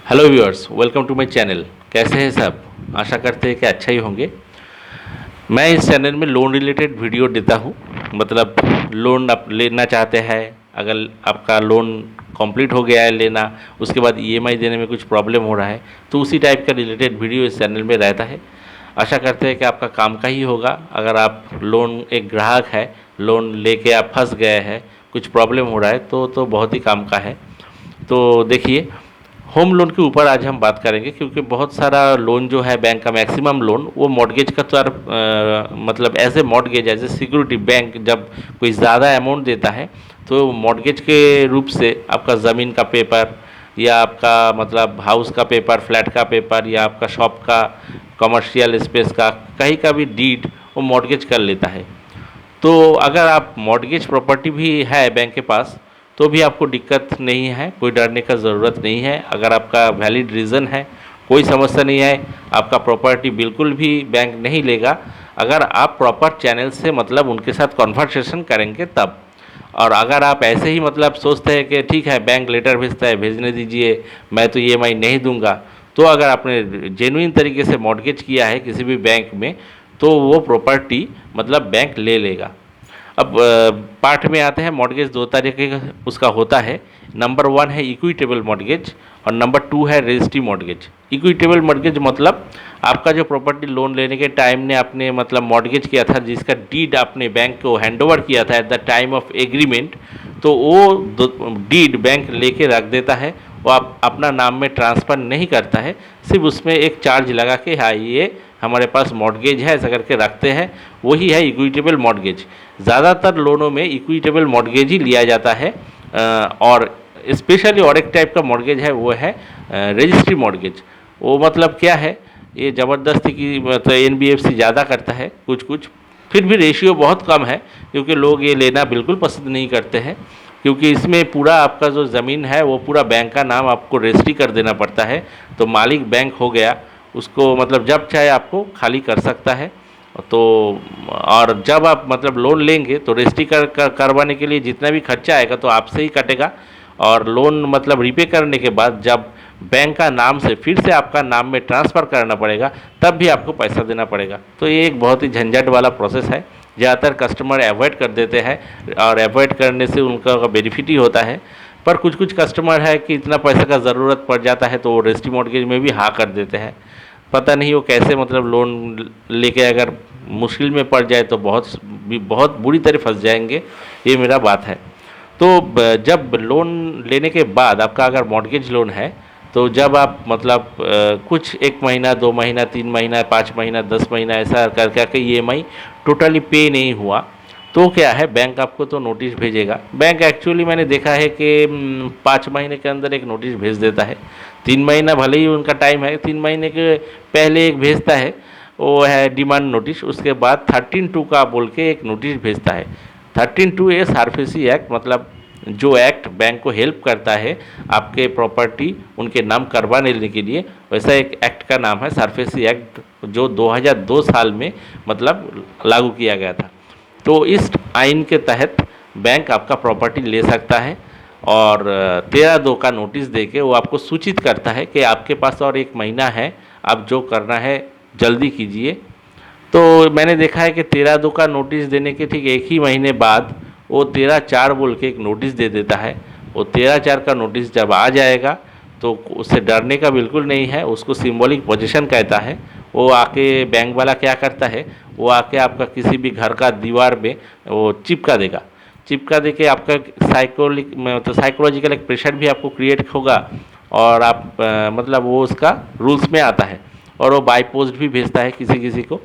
Hello viewers, welcome to my channel. कैसे हैं सब? आशा करते हैं कि अच्छा ही होंगे। मैं इस चैनल में लोन रिलेटेड वीडियो देता हूँ। मतलब लोन आप लेना चाहते हैं, अगर आपका लोन कंप्लीट हो गया है लेना, उसके बाद ईएमआई देने में कुछ प्रॉब्लम हो रहा है, तो उसी टाइप का रिलेटेड वीडियो इस चैनल में रहता है। आशा करते हैं कि आपका काम का ही होगा। अगर आप लोन एक ग्राहक है, लोन लेके आप फंस गए हैं, कुछ प्रॉब्लम हो रहा है, तो बहुत ही काम का है। तो देखिए, होम लोन के ऊपर आज हम बात करेंगे, क्योंकि बहुत सारा लोन जो है बैंक का मैक्सिमम लोन वो मॉर्गेज का मतलब as a mortgage, as a security bank जब कोई ज़्यादा अमाउंट देता है तो मॉर्गेज के रूप से आपका ज़मीन का पेपर या आपका मतलब हाउस का पेपर, फ्लैट का पेपर या आपका शॉप का, कमर्शियल स्पेस का, कहीं का भी डीड वो मॉर्गेज कर लेता है। तो अगर आप मॉर्गेज प्रॉपर्टी भी है बैंक के पास तो भी आपको दिक्कत नहीं है, कोई डरने का ज़रूरत नहीं है। अगर आपका वैलिड रीज़न है, कोई समस्या नहीं है, आपका प्रॉपर्टी बिल्कुल भी बैंक नहीं लेगा अगर आप प्रॉपर चैनल से मतलब उनके साथ कॉन्वर्सेशन करेंगे तब। और अगर आप ऐसे ही मतलब सोचते हैं कि ठीक है बैंक लेटर भेजता है, भेजने दीजिए, मैं तो ईएमआई नहीं दूंगा, तो अगर आपने जेन्युइन तरीके से मॉर्गेज किया है किसी भी बैंक में तो वो प्रॉपर्टी मतलब बैंक ले लेगा। अब पार्ट में आते हैं। मॉर्गेज दो तरीके का उसका होता है। नंबर वन है इक्विटेबल मॉर्गेज और नंबर टू है रजिस्ट्री मॉर्गेज। इक्विटेबल मॉर्गेज मतलब आपका जो प्रॉपर्टी लोन लेने के टाइम ने आपने मतलब मॉर्गेज किया था, जिसका डीड आपने बैंक को हैंडओवर किया था at the time of agreement, तो वो डीड बैंक लेके रख देता है। वो आप अपना नाम में ट्रांसफ़र नहीं करता है, सिर्फ उसमें एक चार्ज लगा के हाँ ये हमारे पास मॉर्गेज है ऐसा करके रखते हैं। वही है इक्विटेबल मॉर्गेज। ज़्यादातर लोनों में इक्विटेबल मॉर्गेज ही लिया जाता है। और स्पेशली और एक टाइप का मॉर्गेज है, वो है रजिस्ट्री मॉर्गेज। वो मतलब क्या है, ये ज़बरदस्ती की मतलब एनबीएफसी ज़्यादा करता है कुछ कुछ, फिर भी रेशियो बहुत कम है, क्योंकि लोग ये लेना बिल्कुल पसंद नहीं करते हैं। क्योंकि इसमें पूरा आपका जो ज़मीन है वो पूरा बैंक का नाम आपको रजिस्ट्री कर देना पड़ता है। तो मालिक बैंक हो गया, उसको मतलब जब चाहे आपको खाली कर सकता है। तो और जब आप मतलब लोन लेंगे तो रजिस्ट्री करवाने के लिए जितना भी खर्चा आएगा तो आपसे ही कटेगा। और लोन मतलब रीपे करने के बाद जब बैंक का नाम से फिर से आपका नाम में ट्रांसफ़र करना पड़ेगा, तब भी आपको पैसा देना पड़ेगा। तो ये एक बहुत ही झंझट वाला प्रोसेस है। ज़्यादातर कस्टमर अवॉइड कर देते हैं और अवॉइड करने से उनका बेनिफिट ही होता है। पर कुछ कुछ कस्टमर है कि इतना पैसा का ज़रूरत पड़ जाता है तो वो रजिस्ट्री मॉर्गेज में भी हाँ कर देते हैं। पता नहीं वो कैसे मतलब लोन लेके अगर मुश्किल में पड़ जाए तो बहुत बुरी तरह फंस जाएंगे, ये मेरा बात है। तो जब लोन लेने के बाद आपका अगर मॉर्गेज लोन है, तो जब आप मतलब कुछ 1 महीना, 2 महीना, 3 महीना, 5 महीना, 10 महीना ऐसा कर करके ईएमआई टोटली पे नहीं हुआ, तो क्या है बैंक आपको तो नोटिस भेजेगा। बैंक एक्चुअली मैंने देखा है कि 5 महीने के अंदर एक नोटिस भेज देता है। 3 महीना भले ही उनका टाइम है, 3 महीने के पहले एक भेजता है, वो है डिमांड नोटिस। उसके बाद 13(2) का बोल के एक नोटिस भेजता है। 13(2) ए सारफेसी एक्ट, मतलब जो एक्ट बैंक को हेल्प करता है आपके प्रॉपर्टी उनके नाम करवा लेने के लिए, वैसा एक एक्ट का नाम है सारफेसी एक्ट, जो 2002 साल में मतलब लागू किया गया था। तो इस आइन के तहत बैंक आपका प्रॉपर्टी ले सकता है और 13(2) का नोटिस देके वो आपको सूचित करता है कि आपके पास और 1 महीना है, आप जो करना है जल्दी कीजिए। तो मैंने देखा है कि 13(2) का नोटिस देने के ठीक 1 ही महीने बाद वो 13(4) बोल के एक नोटिस दे देता है। वो 13(4) का नोटिस जब आ जाएगा तो उससे डरने का बिल्कुल नहीं है, उसको सिंबॉलिक पोजीशन कहता है। वो आके बैंक वाला क्या करता है, वो आके आपका किसी भी घर का दीवार में वो चिपका देगा। चिपका दे के आपका मतलब साइकोलॉजिकल एक प्रेशर भी आपको क्रिएट होगा। और आप मतलब वो उसका रूल्स में आता है और वो बाई पोस्ट भी भेजता है किसी किसी को।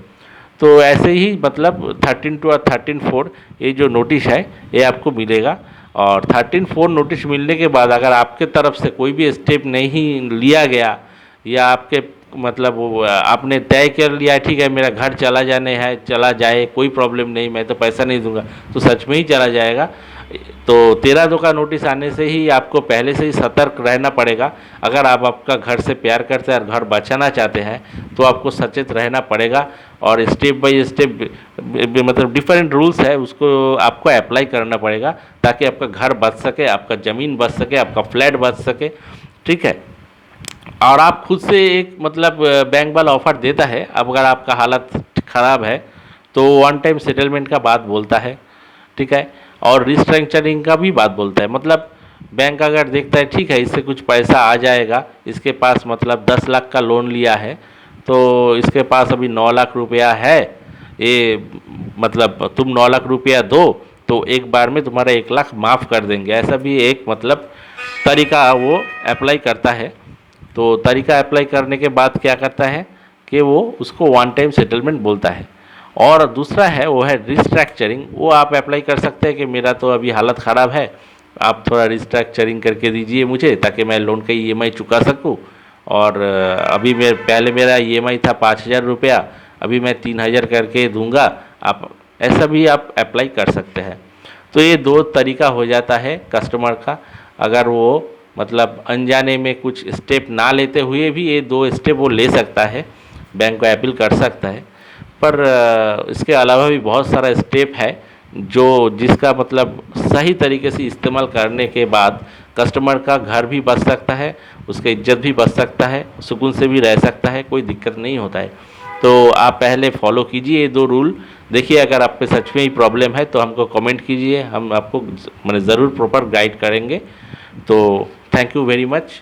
तो ऐसे ही मतलब 13(2) और 13(4) ये जो नोटिस है ये आपको मिलेगा। और 13(4) नोटिस मिलने के बाद अगर आपके तरफ से कोई भी स्टेप नहीं लिया गया या आपके मतलब वो आपने तय कर लिया ठीक है मेरा घर चला जाए, कोई प्रॉब्लम नहीं, मैं तो पैसा नहीं दूंगा, तो सच में ही चला जाएगा। तो 13(2) का नोटिस आने से ही आपको पहले से ही सतर्क रहना पड़ेगा। अगर आप आपका घर से प्यार करते हैं और घर बचाना चाहते हैं तो आपको सचेत रहना पड़ेगा। और स्टेप बाय स्टेप मतलब डिफरेंट रूल्स है उसको आपको अप्लाई करना पड़ेगा, ताकि आपका घर बच सके, आपका ज़मीन बच सके, आपका फ्लैट बच सके। ठीक है। और आप खुद से एक मतलब बैंक वाला ऑफ़र देता है, अब अगर आपका हालत ख़राब है तो वन टाइम सेटलमेंट का बात बोलता है, ठीक है। और रिस्ट्रक्चरिंग का भी बात बोलता है, मतलब बैंक अगर देखता है ठीक है इससे कुछ पैसा आ जाएगा, इसके पास मतलब 10 लाख का लोन लिया है तो इसके पास अभी 9 लाख रुपया है, ये मतलब तुम 9 लाख रुपया दो तो एक बार में तुम्हारा 1 लाख माफ़ कर देंगे, ऐसा भी एक मतलब तरीका वो अप्लाई करता है। तो तरीका अप्लाई करने के बाद क्या करता है कि वो उसको वन टाइम सेटलमेंट बोलता है। और दूसरा है वो है रिस्ट्रक्चरिंग, वो आप अप्लाई कर सकते हैं कि मेरा तो अभी हालत ख़राब है, आप थोड़ा रिस्ट्रक्चरिंग करके दीजिए मुझे ताकि मैं लोन का ईएमआई चुका सकूं। और अभी मैं पहले मेरा ईएमआई था 5,000 रुपया, अभी मैं 3,000 करके दूंगा, आप ऐसा भी आप अप्लाई कर सकते हैं। तो ये दो तरीका हो जाता है कस्टमर का, अगर वो मतलब अनजाने में कुछ स्टेप ना लेते हुए भी ये दो स्टेप वो ले सकता है, बैंक को अपील कर सकता है। पर इसके अलावा भी बहुत सारा स्टेप है जो जिसका मतलब सही तरीके से इस्तेमाल करने के बाद कस्टमर का घर भी बच सकता है, उसका इज्जत भी बच सकता है, सुकून से भी रह सकता है, कोई दिक्कत नहीं होता है। तो आप पहले फॉलो कीजिए ये दो रूल, देखिए अगर आप पे सच में ही प्रॉब्लम है तो हमको कमेंट कीजिए, हम आपको मैंने ज़रूर प्रॉपर गाइड करेंगे। तो थैंक यू वेरी मच।